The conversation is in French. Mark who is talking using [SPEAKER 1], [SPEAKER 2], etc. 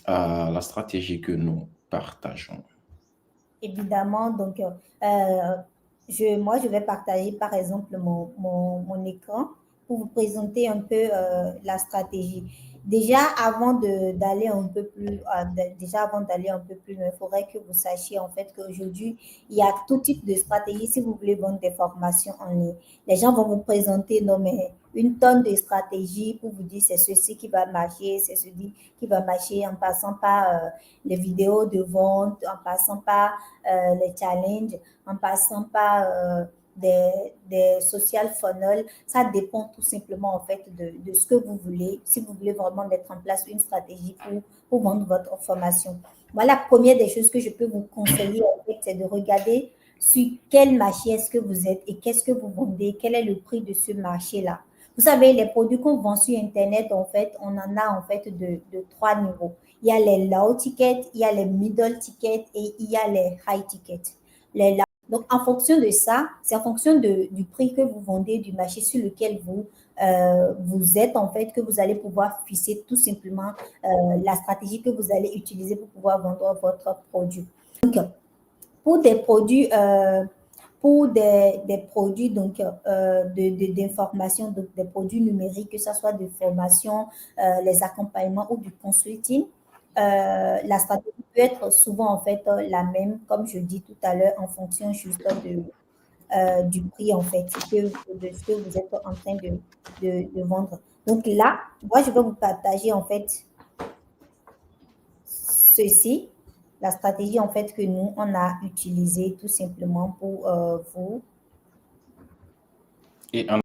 [SPEAKER 1] à la stratégie que nous partageons.
[SPEAKER 2] Évidemment, donc, moi, je vais partager par exemple mon écran pour vous présenter un peu la stratégie. Déjà, d'aller un peu plus, déjà avant d'aller un peu plus loin, il faudrait que vous sachiez en fait qu'aujourd'hui, il y a tout type de stratégie si vous voulez vendre des formations en ligne. Les gens vont vous présenter non, mais une tonne de stratégies pour vous dire c'est ceci qui va marcher, c'est ceci qui va marcher en passant par les vidéos de vente, en passant par les challenges, en passant par des social funnels. Ça dépend tout simplement en fait de ce que vous voulez. Si vous voulez vraiment mettre en place une stratégie pour vendre votre formation. Moi, la première des choses que je peux vous conseiller en fait, c'est de regarder sur quel marché est-ce que vous êtes et qu'est-ce que vous vendez, quel est le prix de ce marché-là. Vous savez, les produits qu'on vend sur Internet, en fait, on en a en fait de trois niveaux. Il y a les low tickets, il y a les middle tickets et il y a les high tickets. Donc, en fonction de ça, c'est en fonction du prix que vous vendez, du marché sur lequel vous êtes, en fait, que vous allez pouvoir fixer tout simplement la stratégie que vous allez utiliser pour pouvoir vendre votre produit. Donc, pour des produits, des produits donc d'information, donc des produits numériques, que ce soit de formation, les accompagnements ou du consulting, la stratégie peut être souvent en fait la même, comme je dis tout à l'heure, en fonction juste du prix en fait, de ce que vous êtes en train de vendre. Donc là, moi, je vais vous partager en fait ceci, la stratégie en fait que nous, on a utilisée tout simplement pour vous.
[SPEAKER 1] Et